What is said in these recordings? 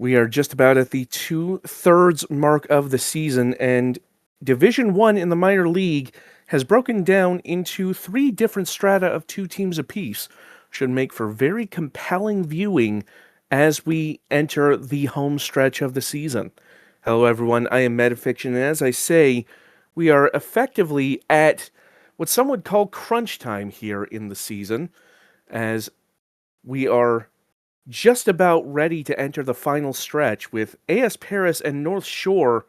We are just about at the 2/3 mark of the season, and Division 1 in the minor league has broken down into 3 different strata of 2 teams apiece. Should make for very compelling viewing as we enter the home stretch of the season. Hello, everyone. I am Metafiction, and as I say, we are effectively at what some would call crunch time here in the season, as we are just about ready to enter the final stretch, with AS Paris and North Shore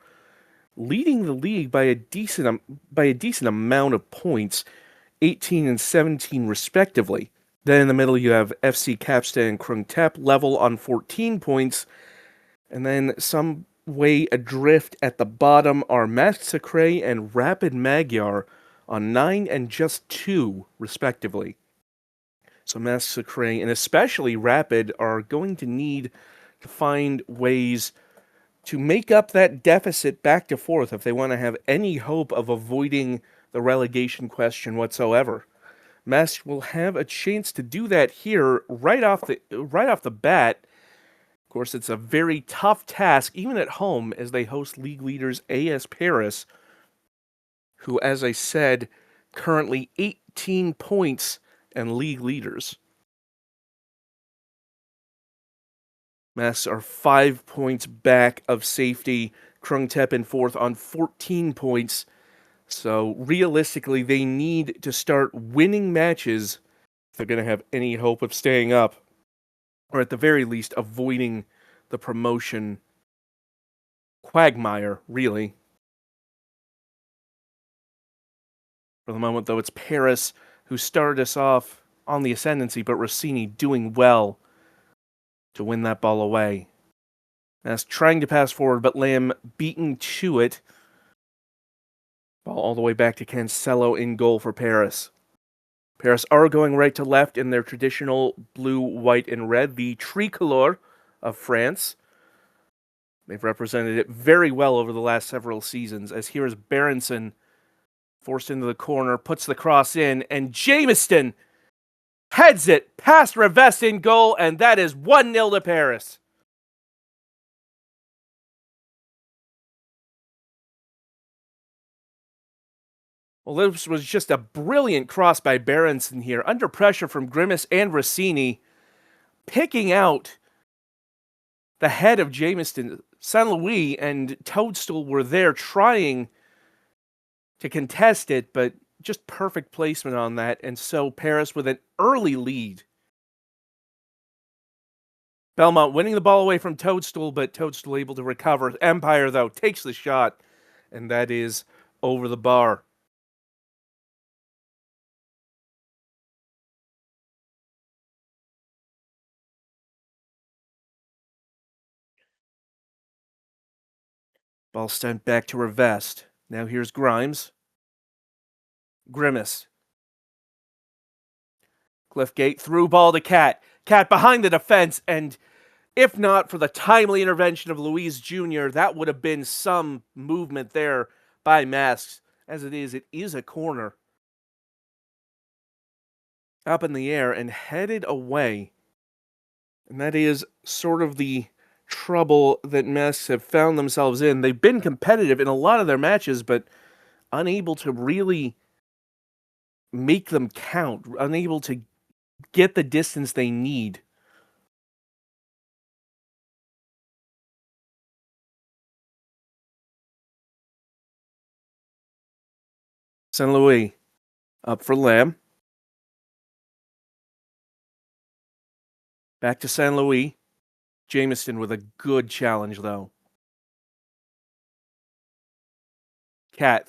leading the league by a decent amount of points, 18 and 17 respectively. Then in the middle you have FC Capstan and Krung Thep level on 14 points, and then some way adrift at the bottom are Matchday and Rapid Magyar on 9 and just 2 respectively. So Matchday and especially Rapid are going to need to find ways to make up that deficit back to fourth if they want to have any hope of avoiding the relegation question whatsoever. Mask will have a chance to do that here right off the bat. Of course, it's a very tough task, even at home, as they host league leaders AS Paris, who, as I said, currently 18 points and league leaders. Masks are 5 points back of safety. Krung Thep in fourth on 14 points. So realistically, they need to start winning matches if they're going to have any hope of staying up, or at the very least, avoiding the promotion quagmire, really. For the moment, though, it's Paris who started us off on the ascendancy, but Rossini doing well to win that ball away. As trying to pass forward, but Lamb beaten to it. Ball all the way back to Cancelo in goal for Paris. Paris are going right to left in their traditional blue, white, and red, the tricolor of France. They've represented it very well over the last several seasons, as here is Berenson forced into the corner, puts the cross in, and Jameson heads it past Revest in goal, and that is 1-0 to Paris. Well, this was just a brilliant cross by Berenson here, under pressure from Grimace and Rossini, picking out the head of Jameson. Saint Louis and Toadstool were there trying to contest it, but just perfect placement on that, and so Paris with an early lead. Belmont winning the ball away from Toadstool, but Toadstool able to recover. Empire, though, takes the shot, and that is over the bar. Ball sent back to Revest. Now here's Grimes. Grimace. Cliffgate through ball to Cat. Cat behind the defense, and if not for the timely intervention of Luis Jr., that would have been some movement there by Masks. As it is a corner. Up in the air and headed away. And that is sort of the trouble that Masks have found themselves in. They've been competitive in a lot of their matches, but unable to really make them count, unable to get the distance they need. Saint Louis up for Lamb. Back to Saint Louis. Jameson with a good challenge, though. Cat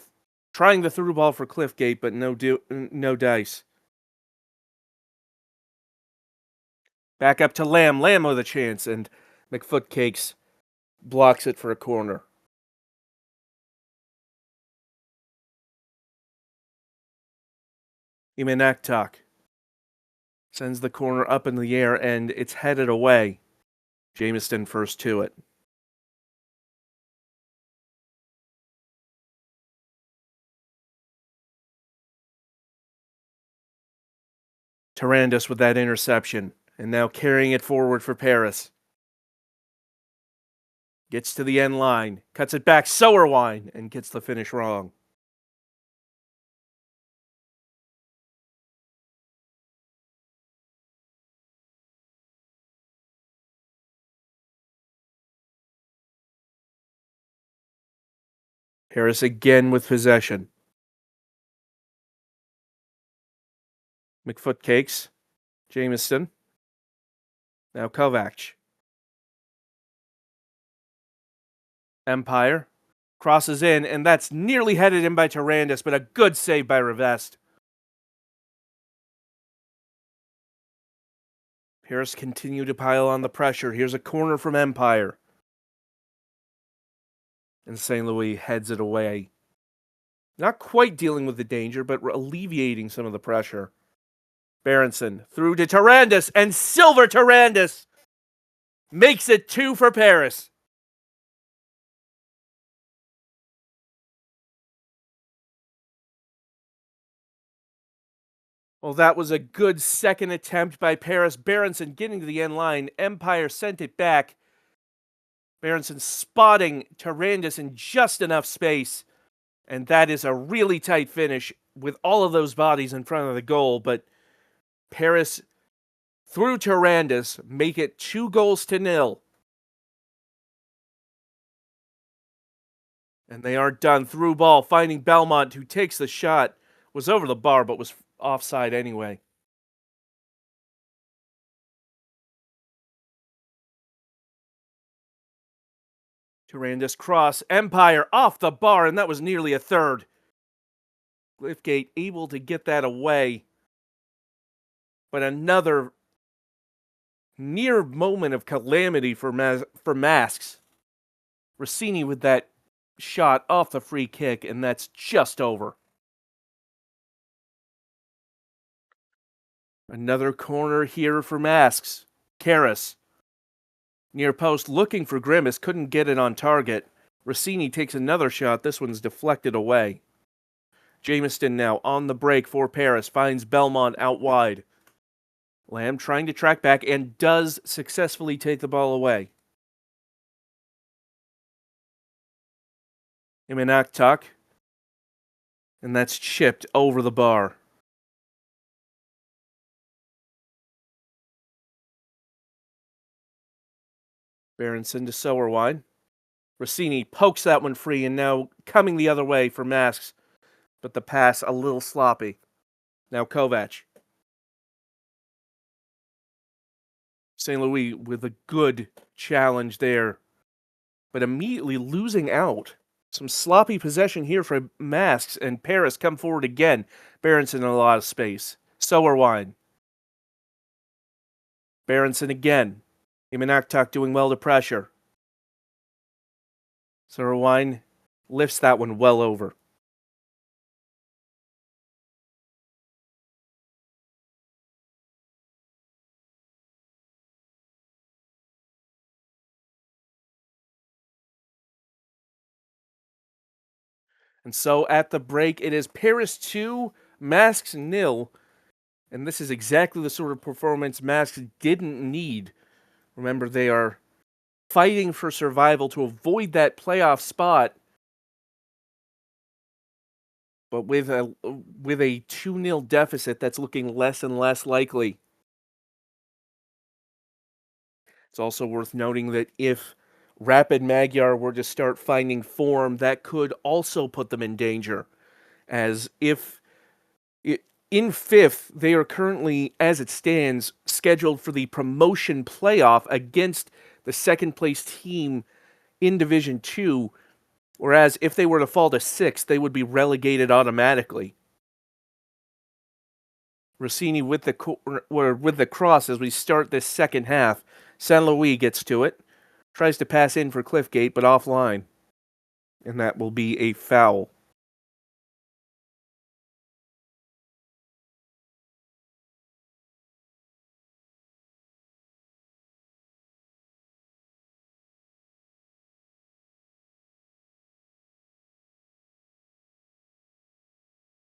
trying the through ball for Cliffgate, but no dice. Back up to Lamb. Lamb with a chance, and McFootcakes blocks it for a corner. Imanaktak sends the corner up in the air, and it's headed away. Jameson first to it. Tarandus with that interception, and now carrying it forward for Paris. Gets to the end line, cuts it back, Sowerwine, and gets the finish wrong. Paris again with possession. McFoot cakes. Jamison. Now Kovac. Empire. Crosses in, and that's nearly headed in by Tarandis, but a good save by Rivest. Paris continue to pile on the pressure. Here's a corner from Empire. And St. Louis heads it away. Not quite dealing with the danger, but alleviating some of the pressure. Berenson through to Tarandis, and Silver Tarandis makes it 2 for Paris. Well, that was a good second attempt by Paris. Berenson getting to the end line. Empire sent it back. Berenson spotting Tarandis in just enough space. And that is a really tight finish with all of those bodies in front of the goal. But Paris, through Tarandis, make it 2-0. And they are done. Through ball, finding Belmont, who takes the shot. Was over the bar, but was offside anyway. Tarandis cross, Empire off the bar, and that was nearly a third. Cliffgate able to get that away. But another near moment of calamity for Masks. Rossini with that shot off the free kick, and that's just over. Another corner here for Masks. Karras. Near post looking for Grimace, couldn't get it on target. Rossini takes another shot, this one's deflected away. Jamison now on the break for Paris, finds Belmont out wide. Lamb trying to track back and does successfully take the ball away. Imanaktuk. And that's chipped over the bar. Berenson to Sowerwine. Rossini pokes that one free and now coming the other way for Masks. But the pass a little sloppy. Now Kovac. St. Louis with a good challenge there. But immediately losing out. Some sloppy possession here for Masks, and Paris come forward again. Berenson in a lot of space. Sowerwine. Berenson again. Imanaktuk doing well to pressure. Sowerwine lifts that one well over. And so at the break, it is Paris 2, Masks 0. And this is exactly the sort of performance Masks didn't need. Remember, they are fighting for survival to avoid that playoff spot. But with a 2-0 deficit, that's looking less and less likely. It's also worth noting that if Rapid Magyar were to start finding form, that could also put them in danger. As if in fifth, they are currently, as it stands, scheduled for the promotion playoff against the second place team in Division 2, whereas if they were to fall to sixth, they would be relegated automatically. Rossini with the cross as we start this second half. Saint Louis gets to it, tries to pass in for Cliffgate, but offline. And that will be a foul.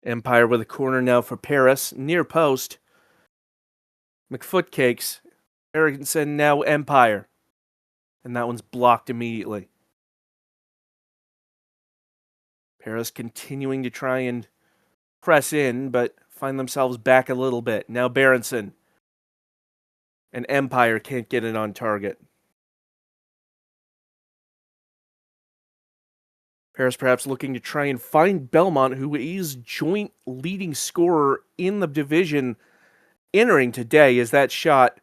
Empire with a corner now for Paris, near post. McFoot cakes. Erickson now Empire. And that one's blocked immediately. Paris continuing to try and press in, but find themselves back a little bit. Now Berenson and Empire can't get it on target. Paris perhaps looking to try and find Belmont, who is joint leading scorer in the division entering today, as that shot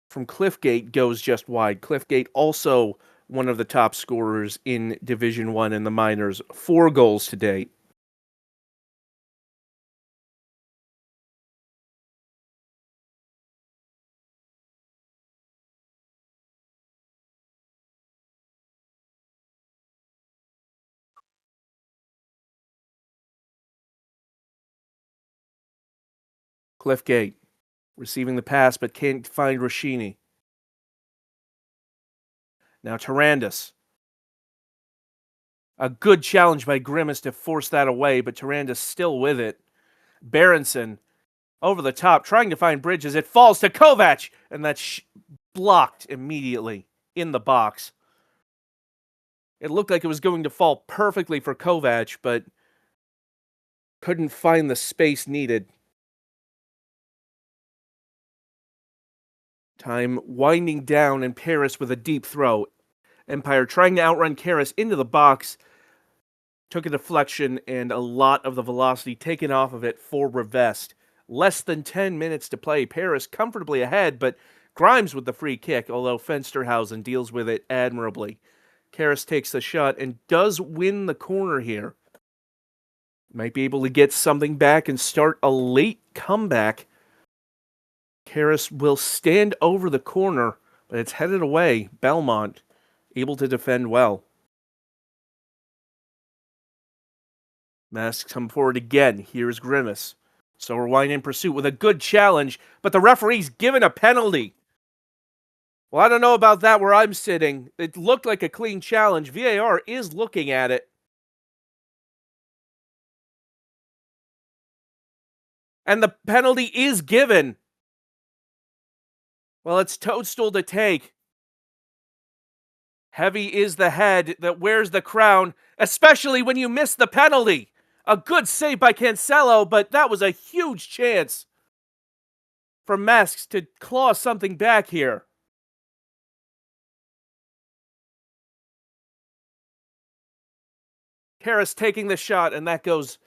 from Cliffgate goes just wide. Cliffgate also one of the top scorers in Division 1 in the minors, 4 goals to date. Cliffgate receiving the pass but can't find Roshini. Now Tarandis. A good challenge by Grimace to force that away, but Tarandis still with it. Berenson over the top, trying to find Bridges. It falls to Kovac, and that's blocked immediately in the box. It looked like it was going to fall perfectly for Kovac, but couldn't find the space needed. Time winding down, and Paris with a deep throw. Empire trying to outrun Karras into the box. Took a deflection and a lot of the velocity taken off of it for Revest. Less than 10 minutes to play. Paris comfortably ahead, but Grimes with the free kick, although Fensterhausen deals with it admirably. Karras takes the shot and does win the corner here. Might be able to get something back and start a late comeback. Karras will stand over the corner, but it's headed away. Belmont able to defend well. Masks come forward again. Here's Grimace. So we're winding in pursuit with a good challenge, but the referee's given a penalty. Well, I don't know about that where I'm sitting. It looked like a clean challenge. VAR is looking at it. And the penalty is given. Well, it's Toadstool to take. Heavy is the head that wears the crown, especially when you miss the penalty. A good save by Cancelo, but that was a huge chance for Masks to claw something back here. Karras taking the shot, and that goes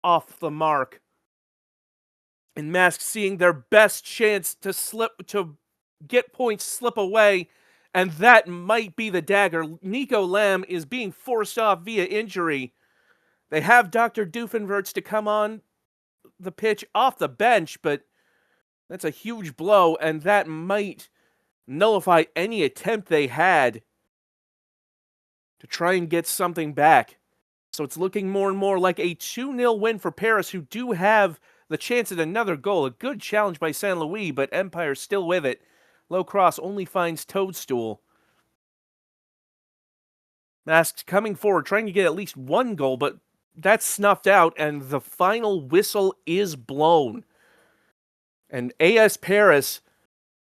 off the mark. And Masks seeing their best chance to get points slip away, and that might be the dagger. Nico Lamb is being forced off via injury. They have Dr. Doofenwerts to come on the pitch off the bench, but that's a huge blow, and that might nullify any attempt they had to try and get something back. So it's looking more and more like a 2-0 win for Paris, who do have the chance at another goal. A good challenge by San Luis, but Empire still with it. Low cross only finds Toadstool. Masks coming forward, trying to get at least one goal, but that's snuffed out, and the final whistle is blown. And AS Paris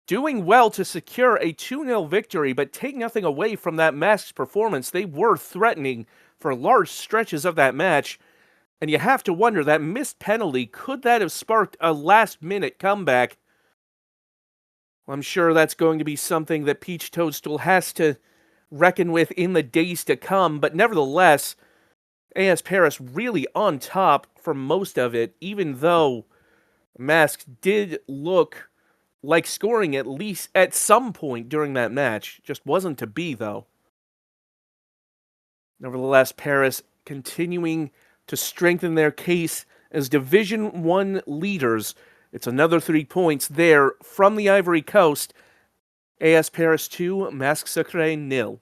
doing well to secure a 2-0 victory, but take nothing away from that Masks performance. They were threatening for large stretches of that match, and you have to wonder, that missed penalty, could that have sparked a last-minute comeback? Well, I'm sure that's going to be something that Peach Toadstool has to reckon with in the days to come, but nevertheless, AS Paris really on top for most of it, even though Masks did look like scoring at least at some point during that match. Just wasn't to be, though. Nevertheless, Paris continuing to strengthen their case as Division 1 leaders. It's another 3 points there from the Ivory Coast. AS Paris 2, Masques Sacrés 0.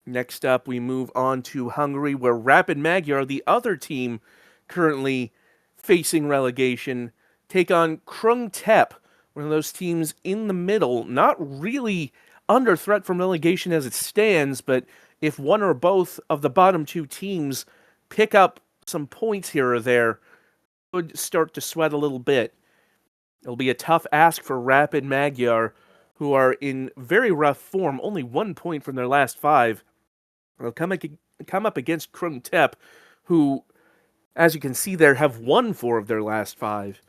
Next up, we move on to Hungary, where Rapid Magyar, the other team currently facing relegation, take on Krung Tep, one of those teams in the middle, not really under threat from relegation as it stands, but if one or both of the bottom two teams pick up some points here or there, could start to sweat a little bit. It'll be a tough ask for Rapid Magyar, who are in very rough form, only 1 point from their last 5. They'll come up against Krung Tep, who, as you can see there, have won 4 of their last 5.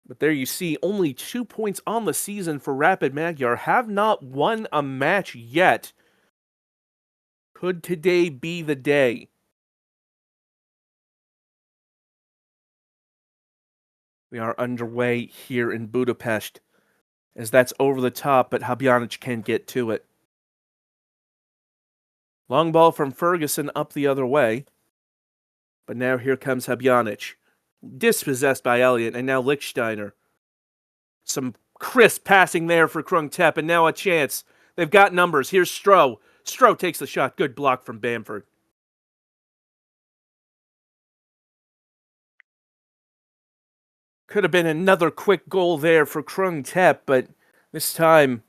But there you see, only 2 points on the season for Rapid Magyar, have not won a match yet. Could today be the day? We are underway here in Budapest, as that's over the top, but Habjanic can't get to it. Long ball from Ferguson up the other way. But now here comes Habjanic. Dispossessed by Elliott, and now Lichtsteiner. Some crisp passing there for Krung Tep, and now a chance. They've got numbers. Here's Stroh. Stroh takes the shot. Good block from Bamford. Could have been another quick goal there for Krung Tep, but this time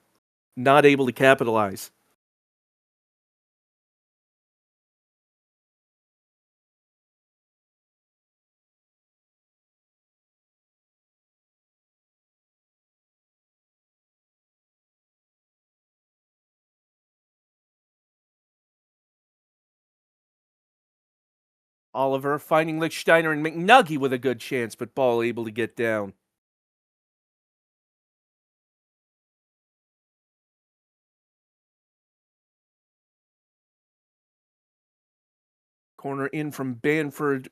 not able to capitalize. Oliver finding Lichtsteiner and McNuggy with a good chance, but ball able to get down. Corner in from Bamford.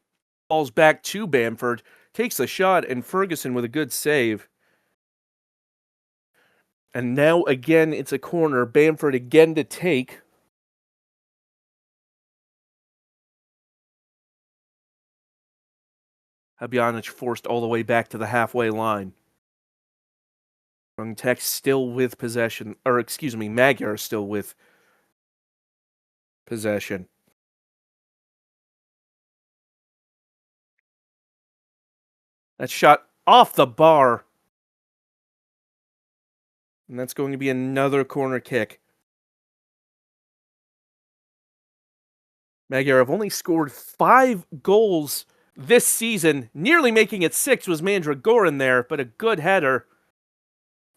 Ball's back to Bamford. Takes the shot, and Ferguson with a good save. And now again, it's a corner. Bamford again to take. Habjanic forced all the way back to the halfway line. Krung Tep still with possession. Or, excuse me, Magyar still with possession. That shot off the bar. And that's going to be another corner kick. Magyar have only scored 5 goals this season. Nearly making it 6 was Mandragoran there, but a good header.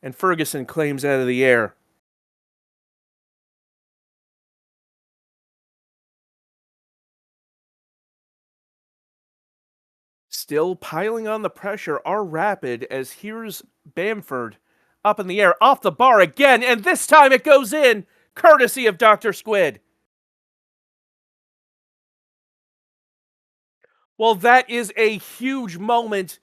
And Ferguson claims out of the air. Still piling on the pressure are Rapid, as here's Bamford up in the air, off the bar again, and this time it goes in, courtesy of Dr. Squid. Well, that is a huge moment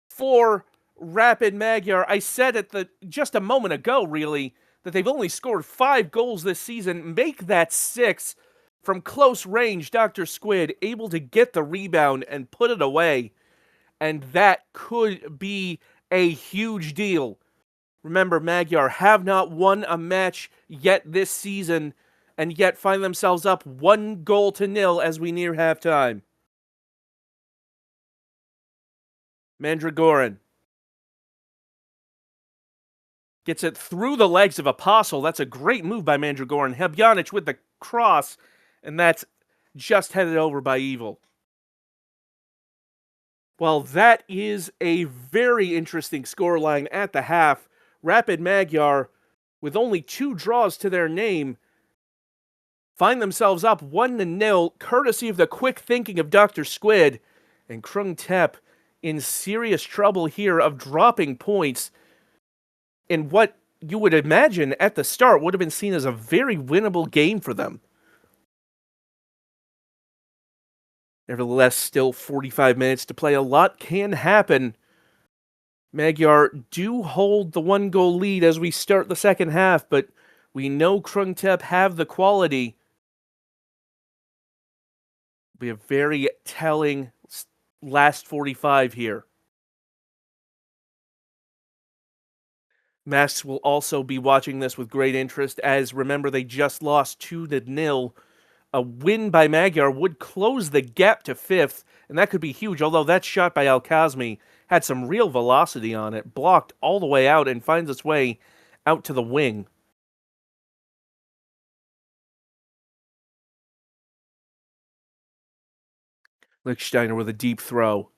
for Rapid Magyar. I said just a moment ago, really, that they've only scored 5 goals this season. Make that 6 from close range. Dr. Squid able to get the rebound and put it away. And that could be a huge deal. Remember, Magyar have not won a match yet this season, and yet find themselves up 1-0 as we near halftime. Mandragoran gets it through the legs of Apostle. That's a great move by Mandragoran. Habjanic with the cross, and that's just headed over by Evil. Well, that is a very interesting scoreline at the half. Rapid Magyar, with only 2 draws to their name, find themselves up 1-0, courtesy of the quick thinking of Dr. Squid. And Krung Tep in serious trouble here of dropping points in what you would imagine at the start would have been seen as a very winnable game for them. Nevertheless, still 45 minutes to play. A lot can happen. Magyar do hold the 1-goal lead as we start the second half, but we know Krung Tep have the quality. It'll be a very telling last 45 here. Masks will also be watching this with great interest, as remember they just lost 2-0. A win by Magyar would close the gap to 5th, and that could be huge, although that shot by Al-Kazmi had some real velocity on it, blocked all the way out and finds its way out to the wing. Lichtsteiner with a deep throw.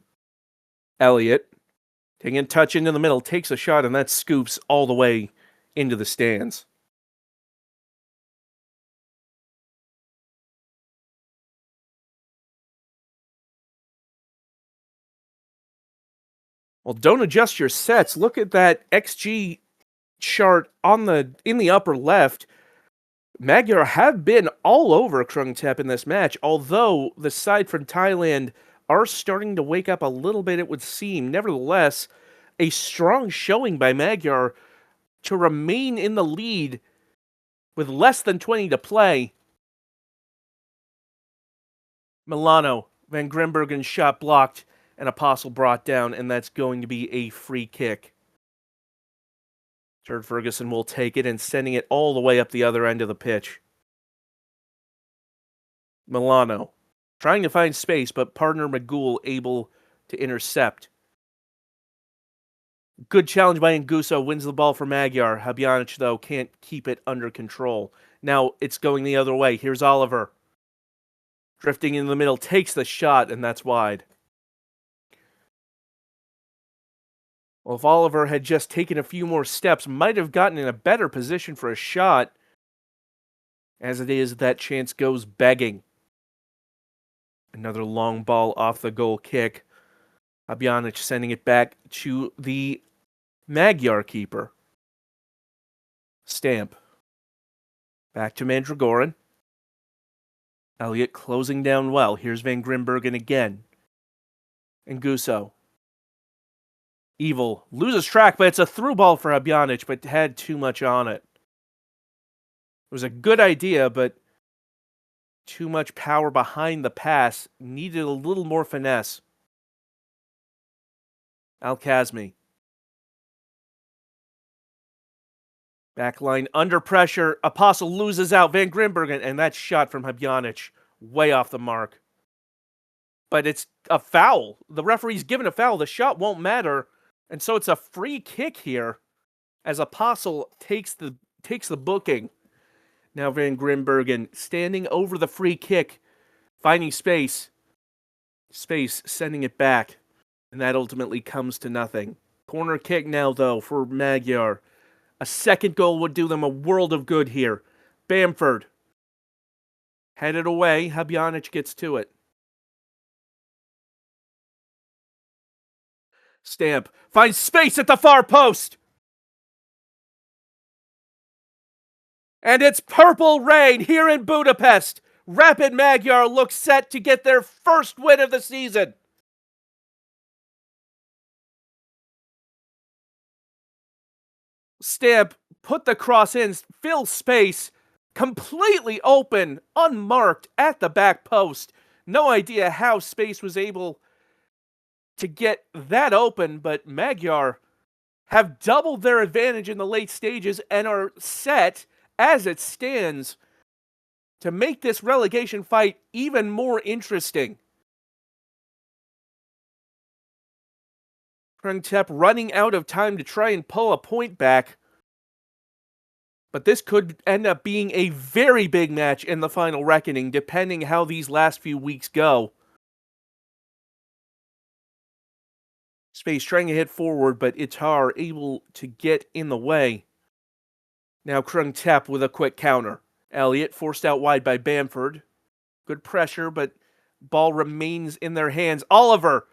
Elliott taking a touch into the middle, takes a shot, and that scoops all the way into the stands. Well, don't adjust your sets. Look at that XG chart in the upper left. Magyar have been all over Krungtep in this match, although the side from Thailand are starting to wake up a little bit, it would seem. Nevertheless, a strong showing by Magyar to remain in the lead with less than 20 to play. Milano, Van Grimbergen's shot blocked, and Apostle brought down, and that's going to be a free kick. Jared Ferguson will take it and sending it all the way up the other end of the pitch. Milano, trying to find space, but partner Magul able to intercept. Good challenge by Nguso, wins the ball for Magyar. Habjanic, though, can't keep it under control. Now it's going the other way. Here's Oliver. Drifting in the middle, takes the shot, and that's wide. Well, if Oliver had just taken a few more steps, might have gotten in a better position for a shot. As it is, that chance goes begging. Another long ball off the goal kick. Habjanic sending it back to the Magyar keeper. Stamp. Back to Mandragoran. Elliott closing down well. Here's Van Grimbergen again. Nguso. Evil. Loses track, but it's a through ball for Habjanic, but had too much on it. It was a good idea, but too much power behind the pass. Needed a little more finesse. Al-Kazmi. Backline under pressure. Apostle loses out. Van Grimbergen, and that shot from Habjanic way off the mark. But it's a foul. The referee's given a foul. The shot won't matter. And so it's a free kick here as Apostle takes the booking. Now Van Grimbergen standing over the free kick, finding space. Space sending it back. And that ultimately comes to nothing. Corner kick now, though, for Magyar. A second goal would do them a world of good here. Bamford. Headed away. Habjanic gets to it. Stamp. Finds space at the far post. And it's purple rain here in Budapest. Rapid Magyar looks set to get their first win of the season. Stamp, put the cross in, fill space, completely open, unmarked at the back post. No idea how space was able to get that open, but Magyar have doubled their advantage in the late stages and are set, as it stands, to make this relegation fight even more interesting. Krungtep running out of time to try and pull a point back. But this could end up being a very big match in the final reckoning, depending how these last few weeks go. Space trying to hit forward, but Itar able to get in the way. Now Krungtep with a quick counter. Elliott forced out wide by Bamford. Good pressure, but ball remains in their hands. Oliver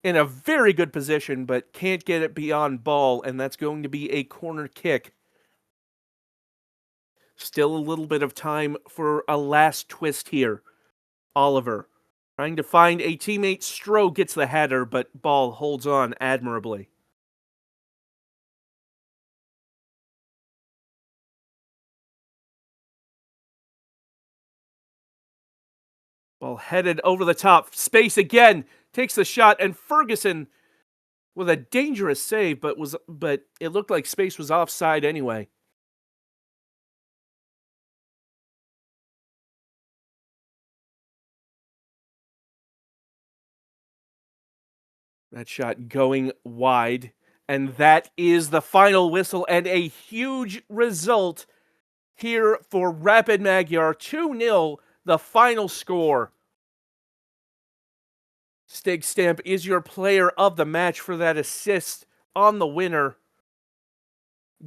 in a very good position, but can't get it beyond ball, and that's going to be a corner kick. Still a little bit of time for a last twist here. Oliver trying to find a teammate. Stroh gets the header, but ball holds on admirably. Ball headed over the top. Space again. Takes the shot, and Ferguson with a dangerous save, but it looked like Space was offside anyway. That shot going wide. And that is the final whistle and a huge result here for Rapid Magyar. 2-0, the final score. Stig Stamp is your player of the match for that assist on the winner.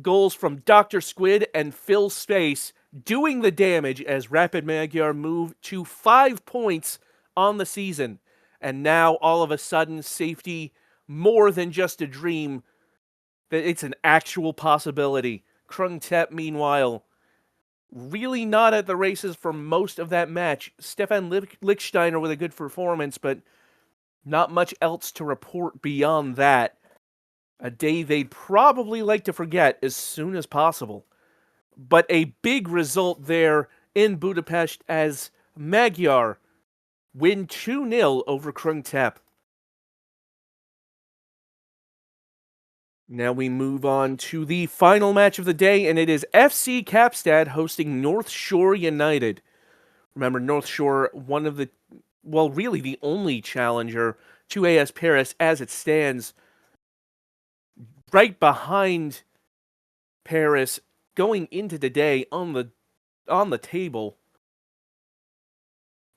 goals from Dr. Squid and Phil Space doing the damage as Rapid Magyar move to 5 points on the season. And now, all of a sudden, safety more than just a dream. That it's an actual possibility. Krung Tep, meanwhile, really not at the races for most of that match. Stefan Lichtsteiner with a good performance, but not much else to report beyond that. A day they'd probably like to forget as soon as possible. But a big result there in Budapest as Magyar win 2-0 over Krung Tep. Now we move on to the final match of the day, and it is FC Kapstad hosting North Shore United. Remember, North Shore, one of the, well, really the only challenger to AS Paris as it stands, right behind Paris going into the day on the table.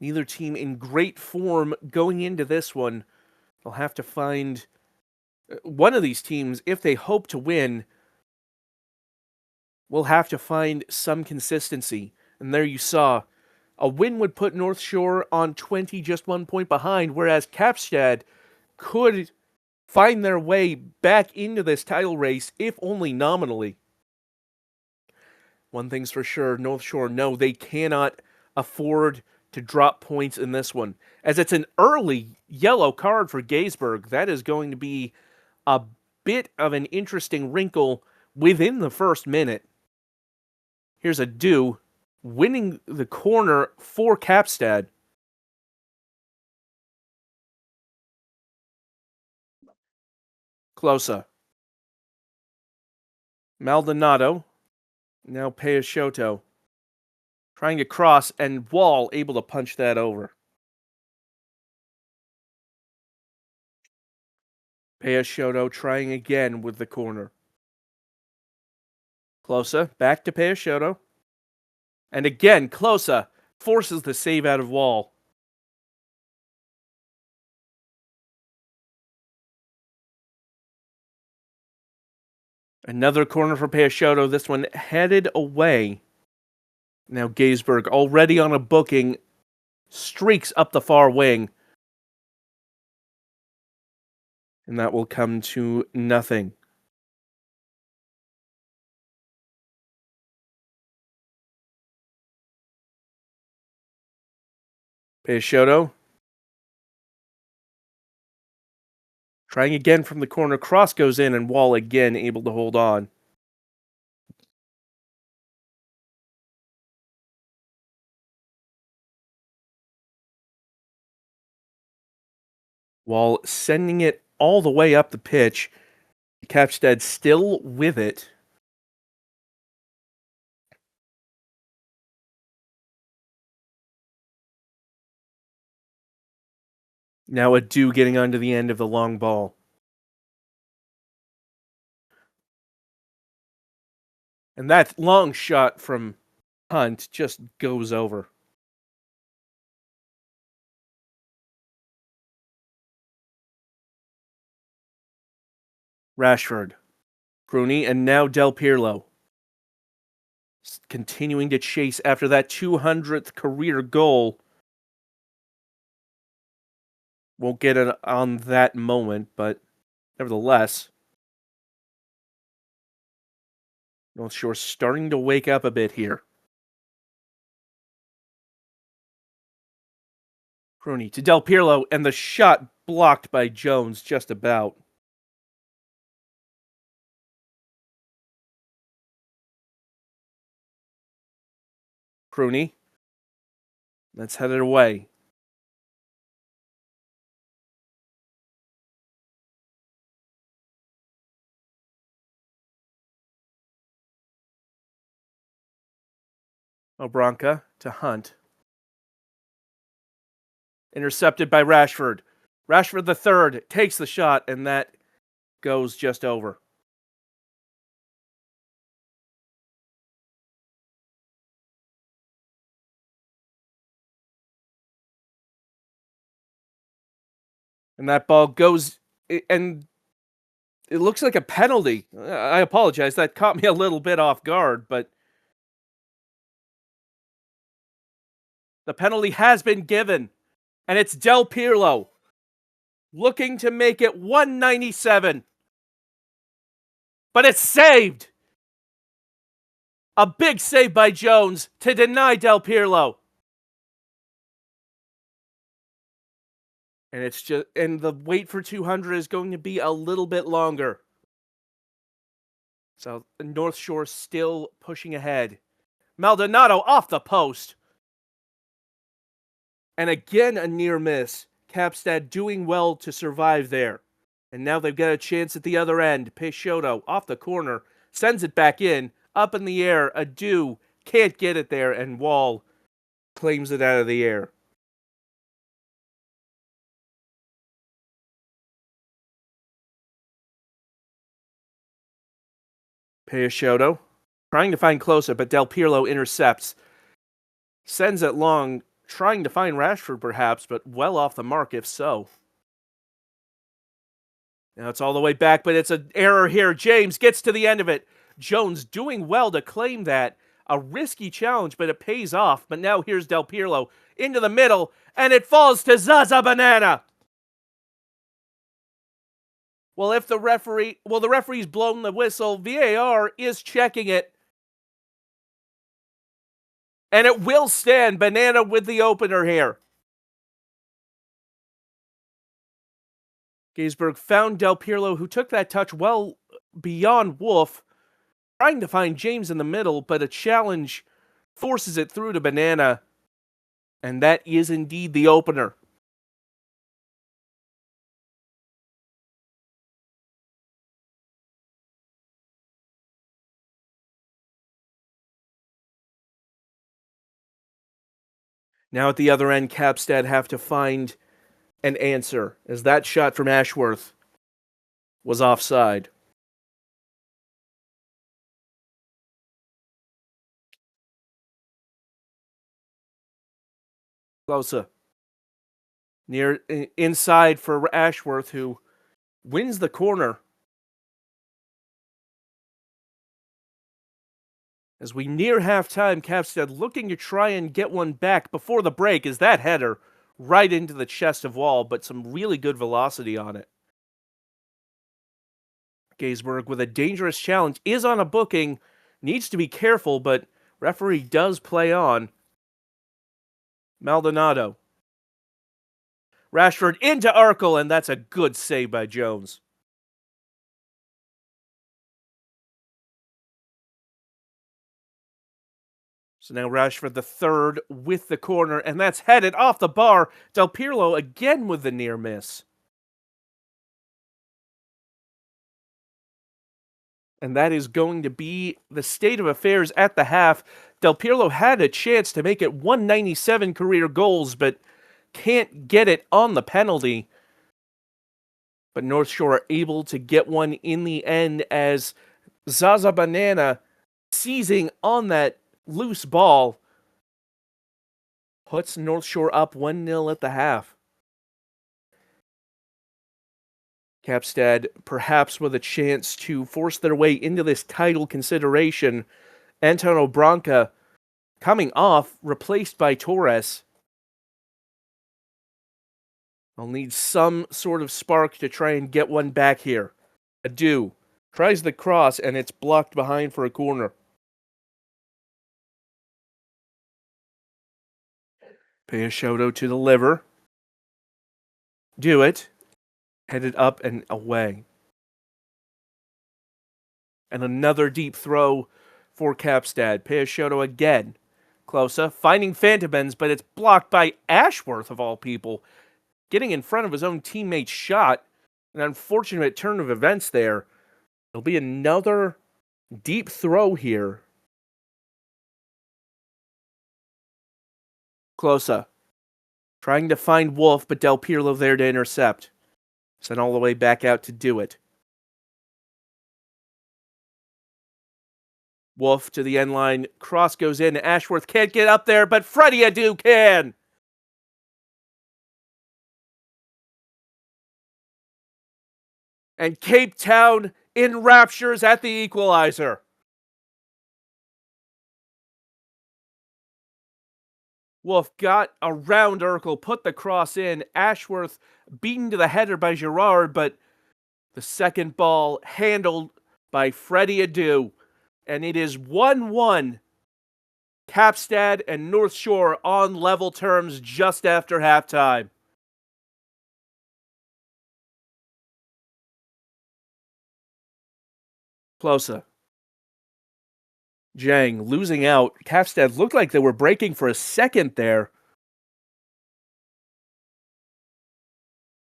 Neither team in great form going into this one. They'll have to find one of these teams, if they hope to win, will have to find some consistency. And there you saw, a win would put North Shore on 20, just 1 point behind, whereas Kapstad could find their way back into this title race, if only nominally. One thing's for sure, North Shore know they cannot afford to drop points in this one. As it's an early yellow card for Gaisberg, that is going to be a bit of an interesting wrinkle within the first minute. Here's a do, winning the corner for Kapstad. Closa. Maldonado. Now Peixoto. Trying to cross, and Wall able to punch that over. Peixoto trying again with the corner. Closa, back to Peixoto. And again, Closa forces the save out of Wall. Another corner for Peixoto, this one headed away. Now Gaisberg, already on a booking, streaks up the far wing. And that will come to nothing. Peixoto. Trying again from the corner. Cross goes in, and Wall again able to hold on. Wall sending it all the way up the pitch. Kapstad still with it. Now Adu getting onto the end of the long ball. And that long shot from Hunt just goes over. Rashford. Rooney, and now Del Pirlo. Continuing to chase after that 200th career goal. Won't get it on that moment, but nevertheless, North Shore starting to wake up a bit here. Rooney to Del Pirlo, and the shot blocked by Jones just about. Rooney. Let's head it away. Obranca to Hunt. Intercepted by Rashford. Rashford the third takes the shot, and that goes just over. And that ball goes, and It looks like a penalty. I apologize. That caught me a little bit off guard, but the penalty has been given, and it's Del Pirlo looking to make it 197. But it's saved. A big save by Jones to deny Del Pirlo. And the wait for 200 is going to be a little bit longer. So North Shore still pushing ahead. Maldonado off the post. And again a near miss. Kapstad doing well to survive there. And now they've got a chance at the other end. Peixoto off the corner. Sends it back in. Up in the air. Adu can't get it there. And Wall claims it out of the air. Peixoto trying to find closer, but Del Pirlo intercepts. Sends it long, trying to find Rashford perhaps, but well off the mark if so. Now it's all the way back, but it's an error here. James gets to the end of it. Jones doing well to claim that. A risky challenge, but it pays off. But now here's Del Pirlo into the middle, and it falls to Zaza Banana. Well, the referee's blown the whistle. VAR is checking it. And it will stand. Banana with the opener here. Gaisberg found Del Pirlo, who took that touch well beyond Wolf, trying to find James in the middle, but a challenge forces it through to Banana. And that is indeed the opener. Now at the other end, Kapstad have to find an answer, as that shot from Ashworth was offside. Closer. Near inside for Ashworth, who wins the corner. As we near halftime, Kapstad looking to try and get one back before the break, as that header right into the chest of Wall, but some really good velocity on it. Gaisberg with a dangerous challenge is on a booking, needs to be careful, but referee does play on. Maldonado. Rashford into Arkle, and that's a good save by Jones. So now Rashford the third with the corner, and that's headed off the bar. Del Pirlo again with the near miss. And that is going to be the state of affairs at the half. Del Pirlo had a chance to make it 197 career goals, but can't get it on the penalty. But North Shore are able to get one in the end as Zaza Banana seizing on that loose ball puts North Shore up 1-0 at the half. Kapstad perhaps with a chance to force their way into this title consideration. Antonio Branca coming off, replaced by Torres. They'll need some sort of spark to try and get one back here. Adu tries the cross, and it's blocked behind for a corner. Peixoto to the liver. Do it. Headed up and away. And another deep throw for Kapstad. Peixoto again. Closa finding Fantomens, but it's blocked by Ashworth, of all people. Getting in front of his own teammate's shot. An unfortunate turn of events there. There'll be another deep throw here. Closa trying to find Wolf, but Del Pirlo there to intercept. Sent all the way back out to do it. Wolf to the end line. Cross goes in. Ashworth can't get up there, but Freddie Adu can. And Cape Town enraptures at the equalizer. Wolf got around Urkel, put the cross in. Ashworth beaten to the header by Girard, but the second ball handled by Freddie Adu. And it is 1-1. Capstad and North Shore on level terms just after halftime. Closa. Jang losing out. Capstad looked like they were breaking for a second there.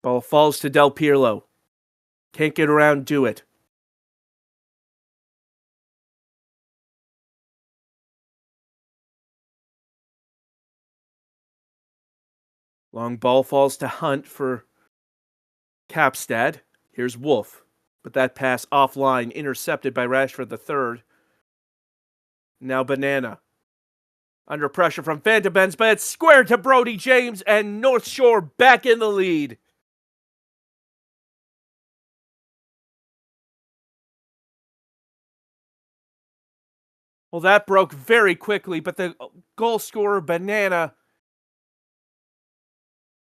Ball falls to Del Pirlo. Can't get around, do it. Long ball falls to Hunt for Capstad. Here's Wolf. But that pass offline, intercepted by Rashford III. Now Banana. Under pressure from Fantabens, but it's squared to Brody James, and North Shore back in the lead. Well, that broke very quickly, but the goal scorer, Banana,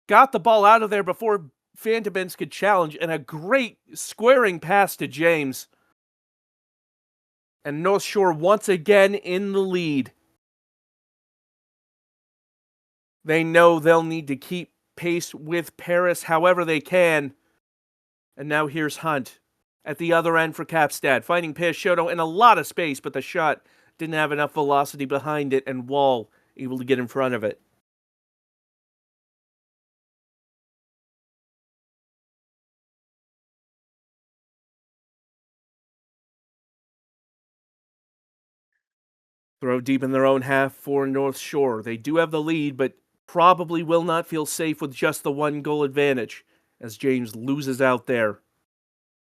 got the ball out of there before Fantabens could challenge, and a great squaring pass to James. And North Shore once again in the lead. They know they'll need to keep pace with Paris however they can. And now here's Hunt at the other end for Capstad, finding Peixoto in a lot of space, but the shot didn't have enough velocity behind it, and Wall able to get in front of it. Throw deep in their own half for North Shore. They do have the lead, but probably will not feel safe with just the 1-goal advantage, as James loses out there.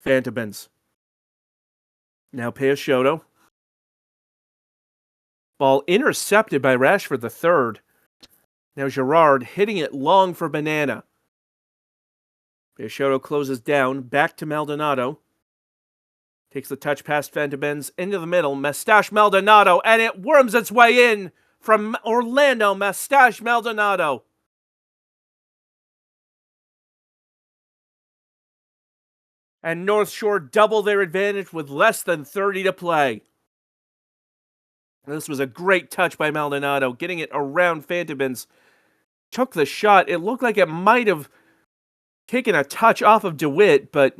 Fantabens. Now Peixoto. Ball intercepted by Rashford III. Now Girard hitting it long for Banana. Peixoto closes down, back to Maldonado. Takes the touch past Fantabens into the middle. Mestache Maldonado, and it worms its way in from Orlando. Mestache Maldonado. And North Shore double their advantage with less than 30 to play. This was a great touch by Maldonado, getting it around Fantabens. Took the shot. It looked like it might have taken a touch off of DeWitt, but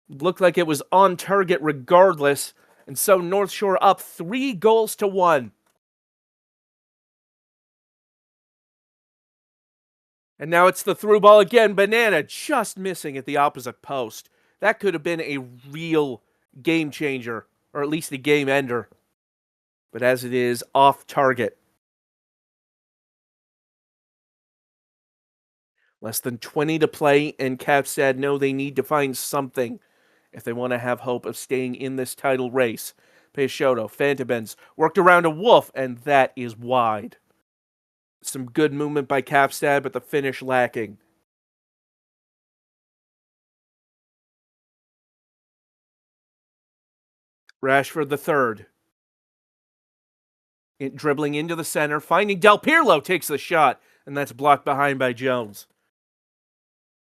looked like it was on target regardless. And so North Shore up 3-1. And now it's the through ball again. Banana just missing at the opposite post. That could have been a real game changer, or at least a game ender. But as it is, off target. Less than 20 to play, and Capstad know they need to find something if they want to have hope of staying in this title race. Peixoto, Fantabens, worked around a Wolf, and that is wide. Some good movement by Capstad, but the finish lacking. Rashford III. Dribbling into the center, finding Del Pirlo, takes the shot, and that's blocked behind by Jones.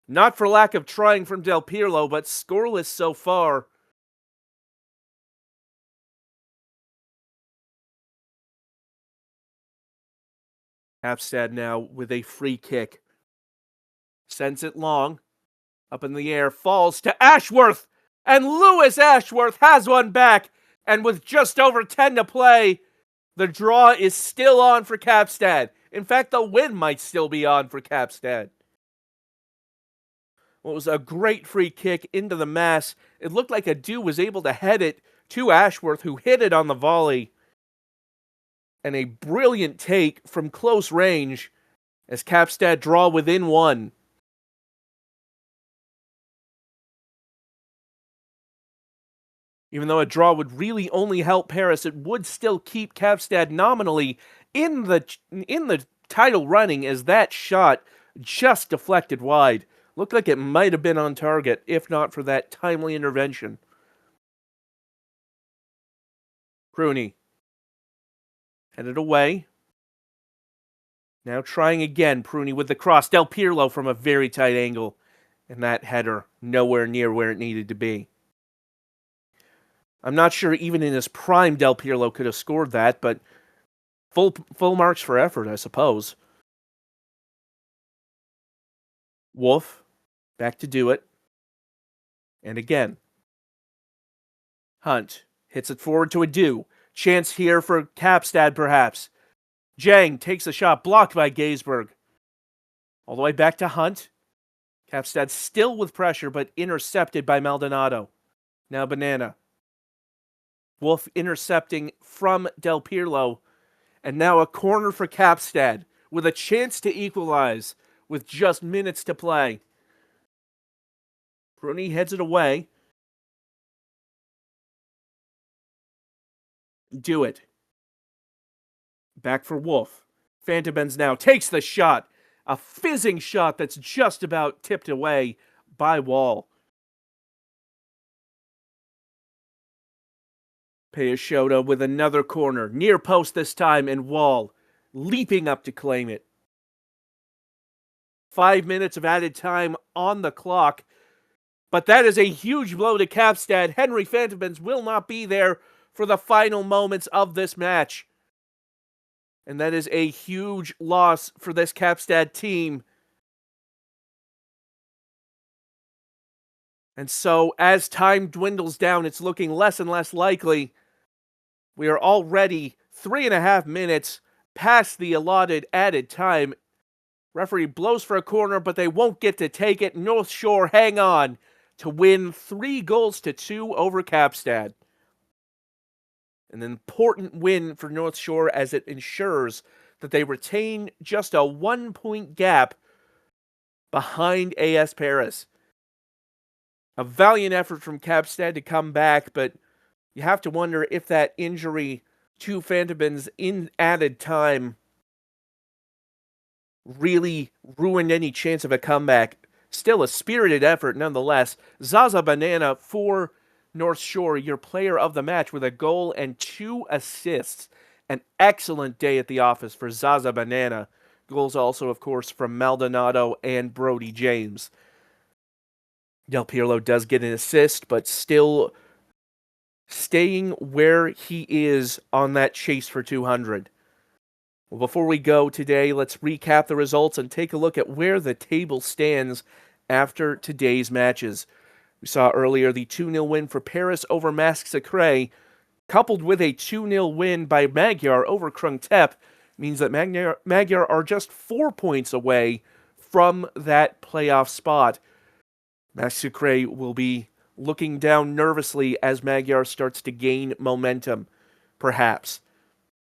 Not for lack of trying from Del Pirlo, but scoreless so far. Capstad now with a free kick. Sends it long. Up in the air, falls to Ashworth. And Lewis Ashworth has one back. And with just over 10 to play, the draw is still on for Capstad. In fact, the win might still be on for Capstad. Well, it was a great free kick into the mass. It looked like Adu was able to head it to Ashworth, who hit it on the volley. And a brilliant take from close range as Capstad draw within 1. Even though a draw would really only help Paris, it would still keep Capstad nominally in the title running, as that shot just deflected wide. Looked like it might have been on target, if not for that timely intervention. Pruney. Headed away. Now trying again. Pruney with the cross. Del Pirlo from a very tight angle. And that header nowhere near where it needed to be. I'm not sure even in his prime Del Pirlo could have scored that, but full marks for effort, I suppose. Wolf, back to do it. And again. Hunt hits it forward to Adu. Chance here for Kapstad, perhaps. Jang takes a shot, blocked by Gaisberg. All the way back to Hunt. Kapstad still with pressure, but intercepted by Maldonado. Now Banana. Wolf intercepting from Del Pirlo. And now a corner for Kapstad with a chance to equalize with just minutes to play. Bruni heads it away. Do it. Back for Wolf. Fantabens now takes the shot. A fizzing shot that's just about tipped away by Wall. Payashota with another corner. Near post this time, and Wall leaping up to claim it. 5 minutes of added time on the clock. But that is a huge blow to Kapstad. Henry Fantabens will not be there for the final moments of this match. And that is a huge loss for this Kapstad team. And so, as time dwindles down, it's looking less and less likely. We are already 3.5 minutes past the allotted added time. Referee blows for a corner, but they won't get to take it. North Shore hang on to win 3-2 over Kapstad. An important win for North Shore as it ensures that they retain just a 1-point gap behind AS Paris. A valiant effort from Kapstad to come back, but you have to wonder if that injury to Fantabens in added time really ruined any chance of a comeback. Still a spirited effort nonetheless. Zaza Banana for North Shore, your player of the match with a goal and 2 assists. An excellent day at the office for Zaza Banana. Goals also, of course, from Maldonado and Brody James. Del Pirlo does get an assist, but still staying where he is on that chase for 200. Well, before we go today, let's recap the results and take a look at where the table stands after today's matches. We saw earlier the 2-0 win for Paris over Masque Sacré, coupled with a 2-0 win by Magyar over Krungtep, means that Magyar are just 4 points away from that playoff spot. Masque Sacré will be looking down nervously as Magyar starts to gain momentum, perhaps.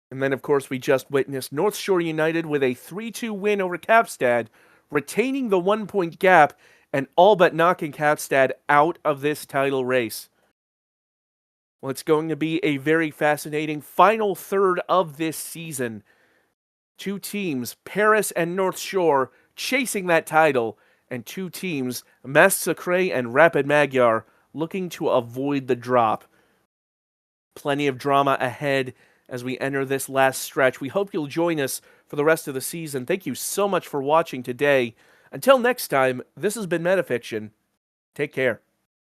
And then, of course, we just witnessed North Shore United with a 3-2 win over Kapstad, retaining the 1-point gap and all but knocking Kapstad out of this title race. Well, it's going to be a very fascinating final third of this season. 2 teams, Paris and North Shore, chasing that title, and 2 teams, Masque Sacré and Rapid Magyar, looking to avoid the drop. Plenty of drama ahead as we enter this last stretch. We hope you'll join us for the rest of the season. Thank you so much for watching today. Until next time, this has been Metafiction. Take care.